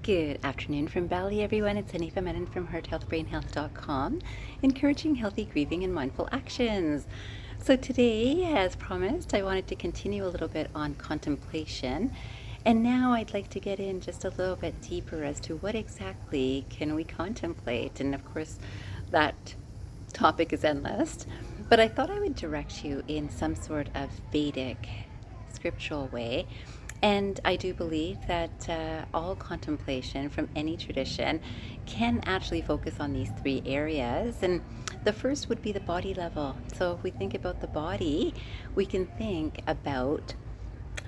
Good afternoon from Bali, everyone. It's Hanifa Menon from hearthealthbrainhealth.com, encouraging healthy grieving and mindful actions. So today, as promised, I wanted to continue a little bit on contemplation. And now I'd like to get in just a little bit deeper as to what exactly can we contemplate. And of course, that topic is endless. But I thought I would direct you in some sort of Vedic scriptural way. And I do believe that all contemplation from any tradition can actually focus on these three areas. And the first would be the body level. So if we think about the body, we can think about,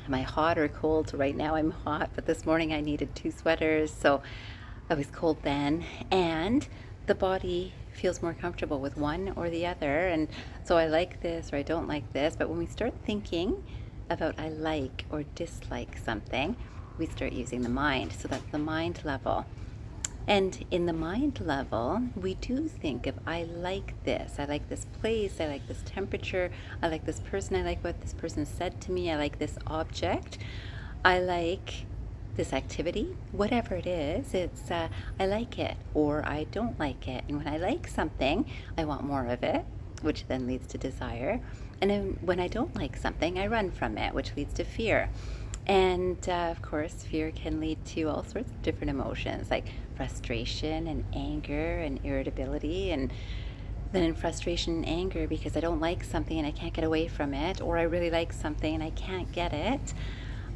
am I hot or cold? Right now I'm hot, but this morning I needed 2 sweaters, so I was cold then. And the body feels more comfortable with one or the other. And so I like this or I don't like this. But when we start thinking about I like or dislike something, we start using the mind. So that's the mind level. And in the mind level, we do think of I like this place, I like this temperature, I like this person, I like what this person said to me, I like this object, I like this activity, whatever it is, it's I like it or I don't like it. And when I like something, I want more of it, which then leads to desire. And then when I don't like something, I run from it, which leads to fear. And of course, fear can lead to all sorts of different emotions like frustration and anger and irritability. And then in frustration and anger, because I don't like something and I can't get away from it, or I really like something and I can't get it,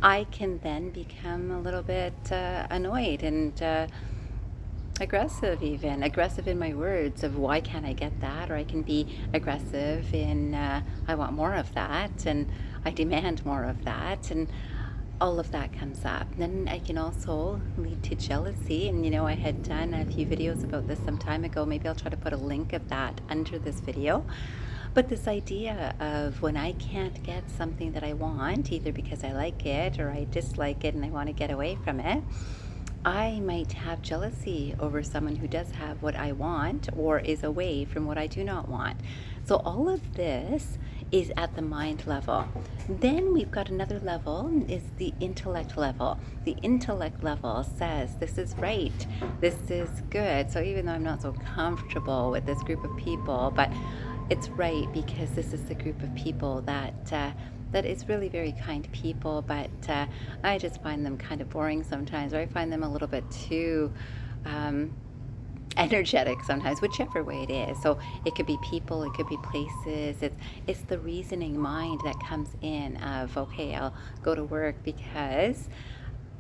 I can then become a little bit annoyed and aggressive in my words of why can't I get that, or I can be aggressive in I want more of that and I demand more of that, and all of that comes up. Then I can also lead to jealousy, and I had done a few videos about this some time ago. Maybe I'll try to put a link of that under this video. But this idea of when I can't get something that I want, either because I like it or I dislike it and I want to get away from it, I might have jealousy over someone who does have what I want or is away from what I do not want. So all of this is at the mind level. Then we've got another level, is the intellect level. The intellect level says this is right, this is good. So even though I'm not so comfortable with this group of people, but it's right because this is the group of people that is really very kind people, but I just find them kind of boring sometimes, or I find them a little bit too energetic sometimes, whichever way it is. So it could be people, it could be places. It's the reasoning mind that comes in of, okay, I'll go to work because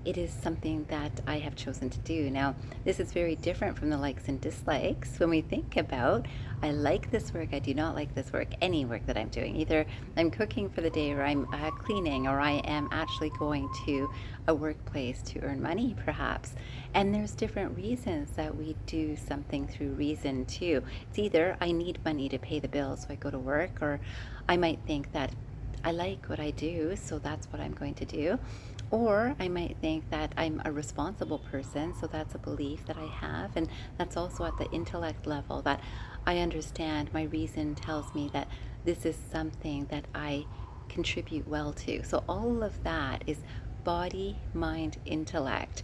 it is something that I have chosen to do. Now, this is very different from the likes and dislikes. When we think about, I like this work, I do not like this work, any work that I'm doing. Either I'm cooking for the day, or I'm cleaning, or I am actually going to a workplace to earn money, perhaps. And there's different reasons that we do something through reason, too. It's either I need money to pay the bills, so I go to work, or I might think that I like what I do, so that's what I'm going to do. Or I might think that I'm a responsible person, so that's a belief that I have, and that's also at the intellect level, that I understand, my reason tells me that this is something that I contribute well to. So all of that is body, mind, intellect.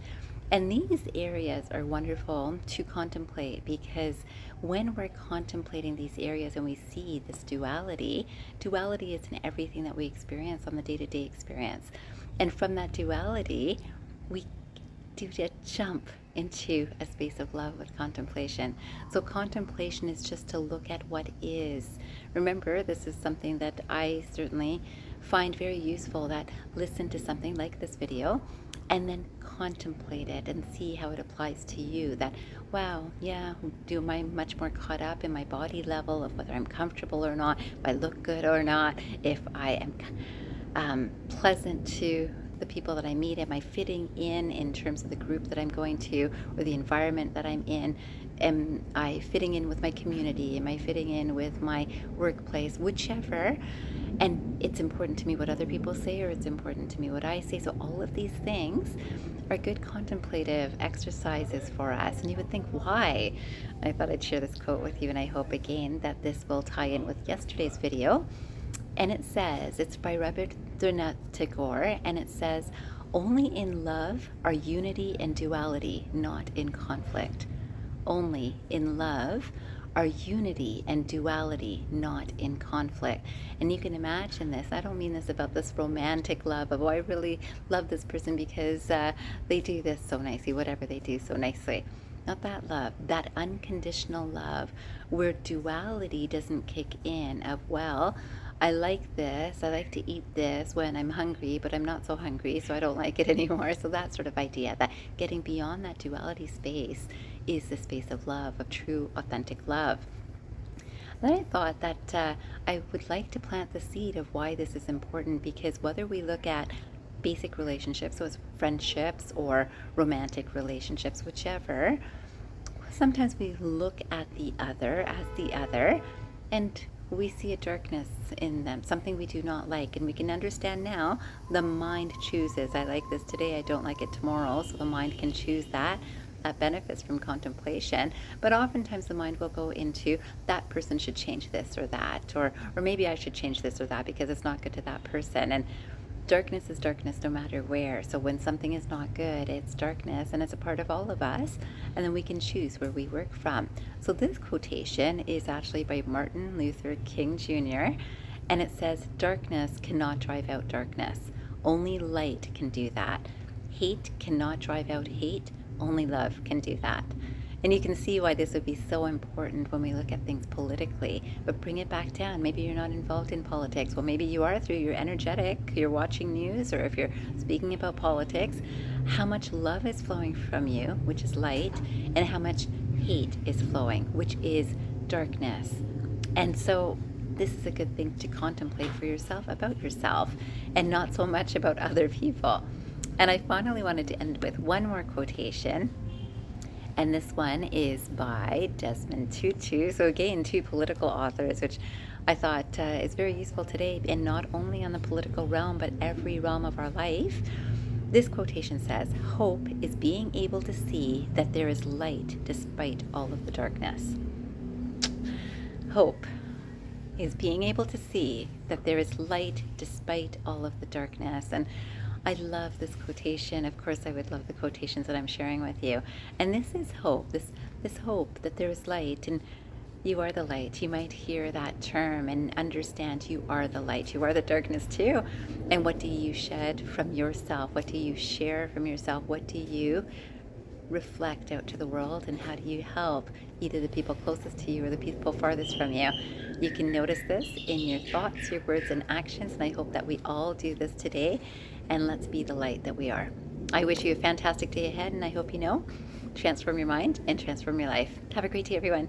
And these areas are wonderful to contemplate, because when we're contemplating these areas and we see this duality is in everything that we experience on the day-to-day experience. And from that duality, we do a jump into a space of love with contemplation. So contemplation is just to look at what is. Remember, this is something that I certainly find very useful, that listen to something like this video and then contemplate it and see how it applies to you. That, wow, yeah, am I much more caught up in my body level of whether I'm comfortable or not, if I look good or not, if I am pleasant to the people that I meet? Am I fitting in terms of the group that I'm going to, or the environment that I'm in? Am I fitting in with my community? Am I fitting in with my workplace? Whichever. And it's important to me what other people say, or it's important to me what I say. So all of these things are good contemplative exercises for us. And you would think, why? I thought I'd share this quote with you, and I hope again that this will tie in with yesterday's video. And it says, it's by Rabindranth Tagore, and it says, Only in love are unity and duality not in conflict. Only in love are unity and duality not in conflict. And you can imagine this. I don't mean this about this romantic love of, oh, I really love this person because they do this so nicely, whatever they do so nicely. Not that love, that unconditional love where duality doesn't kick in of, well, I like this, I like to eat this when I'm hungry, but I'm not so hungry, so I don't like it anymore. So that sort of idea, that getting beyond that duality space is the space of love, of true, authentic love. Then I thought that I would like to plant the seed of why this is important, because whether we look at basic relationships, so it's friendships or romantic relationships, whichever, sometimes we look at the other as the other and we see a darkness in them, something we do not like. And we can understand now the mind chooses. I like this today, I don't like it tomorrow. So the mind can choose that. That benefits from contemplation. But oftentimes the mind will go into, that person should change this or that, or maybe I should change this or that because it's not good to that person. And darkness is darkness no matter where. So when something is not good, it's darkness and it's a part of all of us. And then we can choose where we work from. So this quotation is actually by Martin Luther King Jr. And it says, darkness cannot drive out darkness. Only light can do that. Hate cannot drive out hate. Only love can do that. And you can see why this would be so important when we look at things politically. But bring it back down. Maybe you're not involved in politics. Well, maybe you are through your energetic, you're watching news, or if you're speaking about politics. How much love is flowing from you, which is light, and how much hate is flowing, which is darkness. And so this is a good thing to contemplate for yourself, about yourself, and not so much about other people. And I finally wanted to end with one more quotation. And this one is by Desmond Tutu. So again, two political authors, which I thought is very useful today, and not only on the political realm, but every realm of our life. This quotation says, hope is being able to see that there is light despite all of the darkness. Hope is being able to see that there is light despite all of the darkness. And I love this quotation. Of course, I would love the quotations that I'm sharing with you. And this is hope, this hope that there is light, and you are the light. You might hear that term and understand you are the light. You are the darkness too. And what do you shed from yourself? What do you share from yourself? What do you reflect out to the world, and how do you help either the people closest to you or the people farthest from you? You can notice this in your thoughts, your words, and actions, and I hope that we all do this today, and let's be the light that we are. I wish you a fantastic day ahead, and I hope you know, transform your mind and transform your life. Have a great day, everyone.